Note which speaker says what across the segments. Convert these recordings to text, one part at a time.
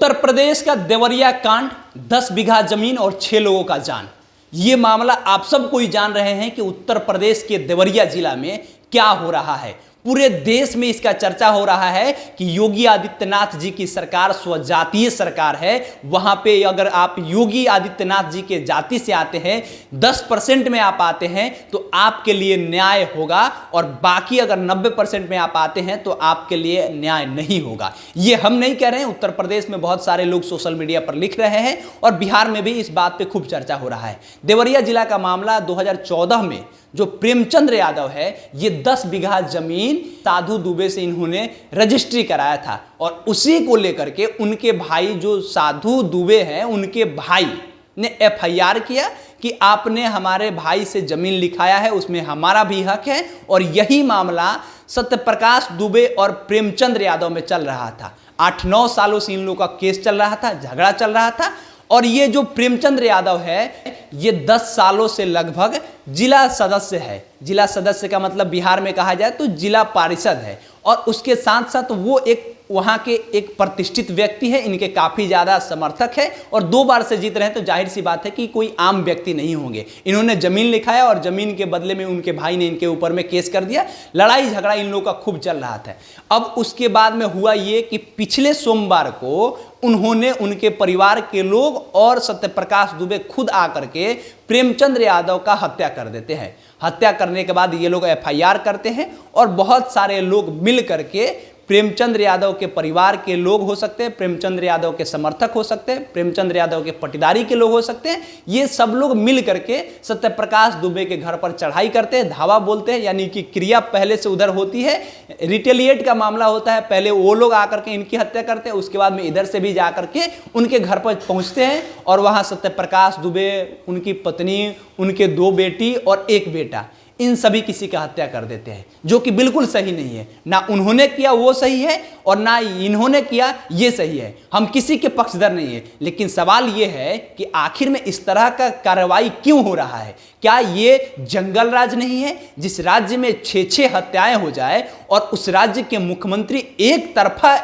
Speaker 1: उत्तर प्रदेश का देवरिया कांड, 10 बीघा जमीन और 6 लोगों का जान। ये मामला आप सब कोई जान रहे हैं कि उत्तर प्रदेश के देवरिया जिला में क्या हो रहा है। पूरे देश में इसका चर्चा हो रहा है कि योगी आदित्यनाथ जी की सरकार स्वजातीय सरकार है। वहां पे अगर आप योगी आदित्यनाथ जी के जाति से आते हैं, 10% में आप आते हैं तो आपके लिए न्याय होगा, और बाकी अगर 90% में आप आते हैं तो आपके लिए न्याय नहीं होगा। ये हम नहीं कह रहे हैं, उत्तर प्रदेश में बहुत सारे लोग सोशल मीडिया पर लिख रहे हैं और बिहार में भी इस बात पे खूब चर्चा हो रहा है। देवरिया जिला का मामला 2014 में जो प्रेमचंद्र यादव है, ये 10 बीघा जमीन साधु दुबे से इन्होंने रजिस्ट्री कराया था, और उसी को लेकर के उनके भाई जो साधु दुबे हैं, उनके भाई ने एफआईआर किया कि आपने हमारे भाई से जमीन लिखाया है, उसमें हमारा भी हक है। और यही मामला सत्यप्रकाश दुबे और प्रेमचंद्र यादव में चल रहा था। 8-9 सालों से इन लोगों का केस चल रहा था, झगड़ा चल रहा था। और ये जो प्रेमचंद्र यादव है, ये 10 सालों से लगभग जिला सदस्य है। जिला सदस्य का मतलब बिहार में कहा जाए तो जिला पारिषद है, और उसके साथ साथ वो एक वहां के एक प्रतिष्ठित व्यक्ति है। इनके काफी ज्यादा समर्थक है, और 2 बार से जीत रहे हैं, तो जाहिर सी बात है कि कोई आम व्यक्ति नहीं होंगे। इन्होंने जमीन लिखाया और जमीन के बदले में उनके भाई ने इनके ऊपर में केस कर दिया। लड़ाई झगड़ा इन लोगों का खूब चल रहा था। अब उसके बाद में हुआ ये कि पिछले सोमवार को उन्होंने, उनके परिवार के लोग और सत्यप्रकाश दुबे खुद आकर के प्रेमचंद्र यादव का हत्या कर देते हैं। हत्या करने के बाद ये लोग एफआईआर करते हैं, और बहुत सारे लोग मिल करके, प्रेमचंद्र यादव के परिवार के लोग हो सकते हैं, प्रेमचंद्र यादव के समर्थक हो सकते हैं, प्रेमचंद्र यादव के पटीदारी के लोग हो सकते हैं, ये सब लोग मिल करके सत्यप्रकाश दुबे के घर पर चढ़ाई करते हैं, धावा बोलते हैं। यानी कि क्रिया पहले से उधर होती है, रिटेलिएट का मामला होता है। पहले वो लोग आकर के इनकी हत्या करते हैं, उसके बाद में इधर से भी जाकर के उनके घर पर पहुंचते हैं, और वहां सत्यप्रकाश दुबे, उनकी पत्नी, उनके 2 बेटी और 1 बेटा, इन सभी किसी का हत्या कर देते हैं, जो कि बिल्कुल सही नहीं है। ना उन्होंने किया वो सही है, और ना इन्होंने किया ये सही है। हम किसी के पक्षधर नहीं है, लेकिन सवाल ये है कि आखिर में इस तरह का कार्रवाई क्यों हो रहा है? क्या ये जंगल राज नहीं है, जिस राज्य में 6-6 हत्याएं हो जाए और उस राज्य के मुख्यमंत्री एक तरफा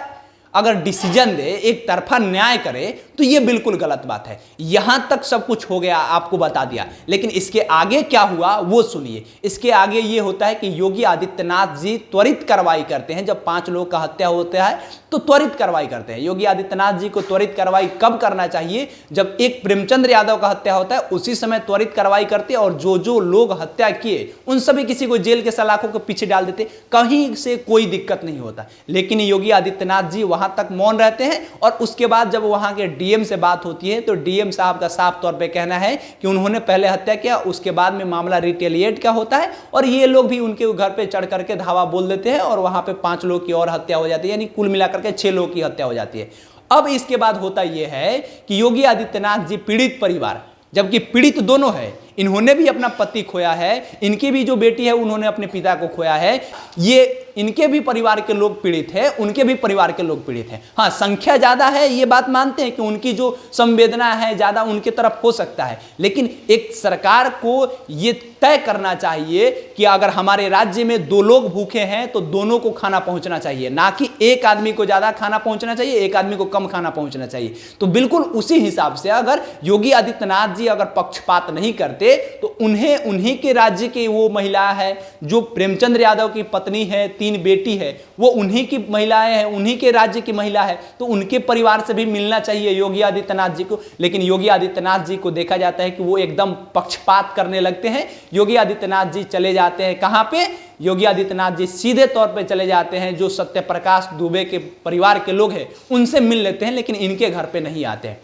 Speaker 1: अगर डिसीजन दे, एक तरफा न्याय करे, तो ये बिल्कुल गलत बात है। यहां तक सब कुछ हो गया, आपको बता दिया, लेकिन इसके आगे क्या हुआ वो सुनिए। इसके आगे ये होता है कि योगी आदित्यनाथ जी त्वरित कार्रवाई करते हैं। जब 5 लोगों का हत्या होता है तो त्वरित कार्रवाई करते हैं। योगी आदित्यनाथ जी को त्वरित कार्रवाई कब करना चाहिए? जब एक प्रेमचंद्र यादव का हत्या होता है, उसी समय त्वरित कार्रवाई करते, और जो लोग हत्या किए उन सभी किसी को जेल के सलाखों के पीछे डाल देते, कहीं से कोई दिक्कत नहीं होता। लेकिन योगी आदित्यनाथ जी वहां तक मौन रहते हैं, और उसके बाद जब वहां के डीएम से बात होती है तो डीएम साहब का साफ तौर पे कहना है कि उन्होंने पहले हत्या किया, उसके बाद में मामला रिटेलिएट का होता है, और ये लोग भी उनके घर पे चढ़ करके धावा बोल देते हैं, और वहां पे 5 लोग की और हत्या हो जाती है। यानी कुल मिलाकर के 6 लोगों की हत्या हो जाती है। अब इसके बाद होता यह है कि योगी आदित्यनाथ जी पीड़ित परिवार, जबकि पीड़ित दोनों है, इन्होंने भी अपना पति खोया है, इनकी भी जो बेटी है उन्होंने अपने पिता को खोया है, ये इनके भी परिवार के लोग पीड़ित हैं, उनके भी परिवार के लोग पीड़ित हैं। हाँ, संख्या ज्यादा है, ये बात मानते हैं कि उनकी जो संवेदना है ज्यादा उनके तरफ हो सकता है, लेकिन एक सरकार को ये तय करना चाहिए कि अगर हमारे राज्य में 2 लोग भूखे हैं तो दोनों को खाना पहुंचना चाहिए, ना कि एक आदमी को ज्यादा खाना पहुंचना चाहिए, एक आदमी को कम खाना पहुंचना चाहिए। तो बिल्कुल उसी हिसाब से अगर योगी आदित्यनाथ जी अगर पक्षपात नहीं करते, तो उन्हीं के राज्य की वो महिला है जो प्रेमचंद्र यादव की पत्नी है, 3 बेटी है, वो उन्हीं की महिलाएं हैं, उन्हीं के राज्य की महिला है, तो उनके परिवार से भी मिलना चाहिए योगी आदित्यनाथ जी को। लेकिन योगी आदित्यनाथ जी को देखा जाता है कि वो एकदम पक्षपात करने लगते हैं। योगी आदित्यनाथ जी चले जाते हैं कहां पे? योगी आदित्यनाथ जी सीधे तौर पे चले जाते हैं जो सत्यप्रकाश दुबे के परिवार के लोग हैं उनसे मिल लेते हैं, लेकिन इनके घर पे नहीं आते हैं।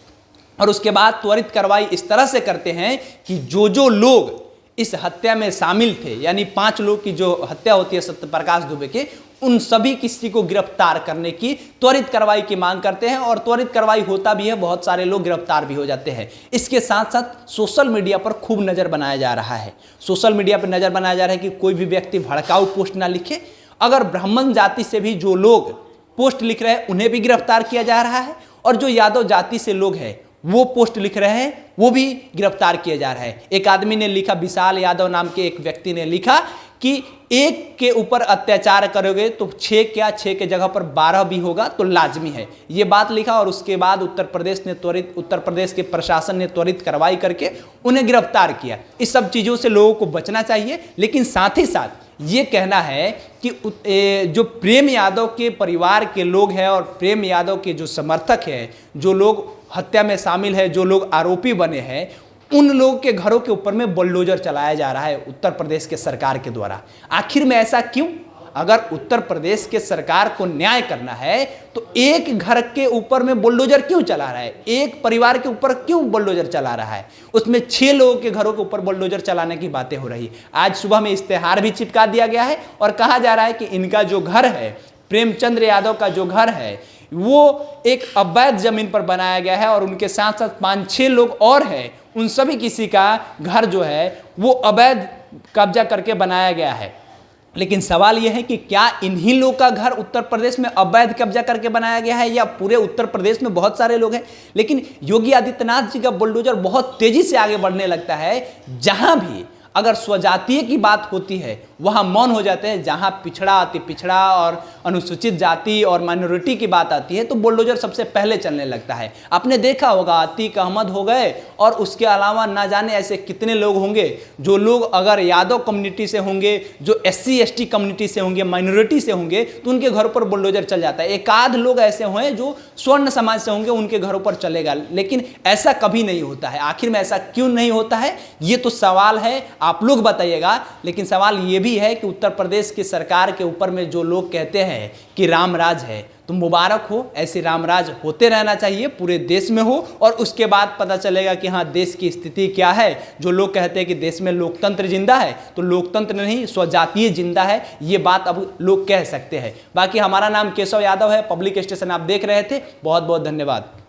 Speaker 1: और उसके बाद त्वरित कार्रवाई इस तरह से करते हैं कि जो लोग इस हत्या में शामिल थे, यानी 5 लोग की जो हत्या होती है सत्यप्रकाश दुबे के, उन सभी किसी को गिरफ्तार करने की त्वरित कार्रवाई की मांग करते हैं, और त्वरित कार्रवाई होता भी है, बहुत सारे लोग गिरफ्तार भी हो जाते हैं। इसके साथ साथ सोशल मीडिया पर खूब नजर बनाया जा रहा है। सोशल मीडिया पर नजर बनाया जा रहा है कि कोई भी व्यक्ति भड़काऊ पोस्ट ना लिखे। अगर ब्राह्मण जाति से भी जो लोग पोस्ट लिख रहे हैं उन्हें भी गिरफ्तार किया जा रहा है, और जो यादव जाति से लोग हैं वो पोस्ट लिख रहे हैं वो भी गिरफ्तार किया जा रहा है। एक आदमी ने लिखा, विशाल यादव नाम के एक व्यक्ति ने लिखा कि एक के ऊपर अत्याचार करोगे तो 6 क्या 6 के जगह पर 12 भी होगा तो लाजमी है, ये बात लिखा। और उसके बाद उत्तर प्रदेश के प्रशासन ने त्वरित कार्रवाई करके उन्हें गिरफ्तार किया। इस सब चीज़ों से लोगों को बचना चाहिए। लेकिन साथ ही साथ ये कहना है कि जो प्रेम यादव के परिवार के लोग हैं और प्रेम यादव के जो समर्थक हैं, जो लोग हत्या में शामिल है, जो लोग आरोपी बने हैं, उन लोगों के घरों के ऊपर में बुलडोजर चलाया जा रहा है उत्तर प्रदेश के सरकार के द्वारा। आखिर में ऐसा क्यों? अगर उत्तर प्रदेश के सरकार को न्याय करना है तो एक घर के ऊपर में बुलडोजर क्यों चला रहा है? एक परिवार के ऊपर क्यों बुलडोजर चला रहा है? उसमें 6 लोगों के घरों के ऊपर बुलडोजर चलाने की बातें हो रही। आज सुबह में इश्तेहार भी चिपका दिया गया है और कहा जा रहा है कि इनका जो घर है, प्रेमचंद्र यादव का जो घर है, वो एक अवैध जमीन पर बनाया गया है और उनके साथ साथ 5-6 लोग और हैं, उन सभी किसी का घर जो है वो अवैध कब्जा करके बनाया गया है। लेकिन सवाल यह है कि क्या इन्हीं लोग का घर उत्तर प्रदेश में अवैध कब्जा करके बनाया गया है या पूरे उत्तर प्रदेश में बहुत सारे लोग हैं? लेकिन योगी आदित्यनाथ जी का बुलडोजर बहुत तेजी से आगे बढ़ने लगता है। जहां भी अगर स्वजातीय की बात होती है वहां मौन हो जाते हैं, जहां पिछड़ा, अति पिछड़ा और अनुसूचित जाति और माइनॉरिटी की बात आती है तो बुलडोजर सबसे पहले चलने लगता है। आपने देखा होगा अतीक अहमद हो गए और उसके अलावा ना जाने ऐसे कितने लोग होंगे जो लोग अगर यादव कम्युनिटी से होंगे, जो SC ST कम्युनिटी से होंगे, माइनॉरिटी से होंगे, तो उनके घरों पर बुलडोजर चल जाता है। एक आध लोग ऐसे हुए जो स्वर्ण समाज से होंगे, उनके घरों पर चलेगा। लेकिन ऐसा कभी नहीं होता है। आखिर में ऐसा क्यों नहीं होता है, ये तो सवाल है, आप लोग बताइएगा। लेकिन सवाल ये भी है कि उत्तर प्रदेश की सरकार के ऊपर में जो लोग कहते हैं कि रामराज है, तो मुबारक हो, ऐसे रामराज होते रहना चाहिए, पूरे देश में हो और उसके बाद पता चलेगा कि हाँ देश की स्थिति क्या है। जो लोग कहते हैं कि देश में लोकतंत्र जिंदा है, तो लोकतंत्र नहीं स्वजातीय जिंदा है, ये बात अब लोग कह सकते हैं। बाकी हमारा नाम केशव यादव है, पब्लिक स्टेशन आप देख रहे थे। बहुत बहुत धन्यवाद।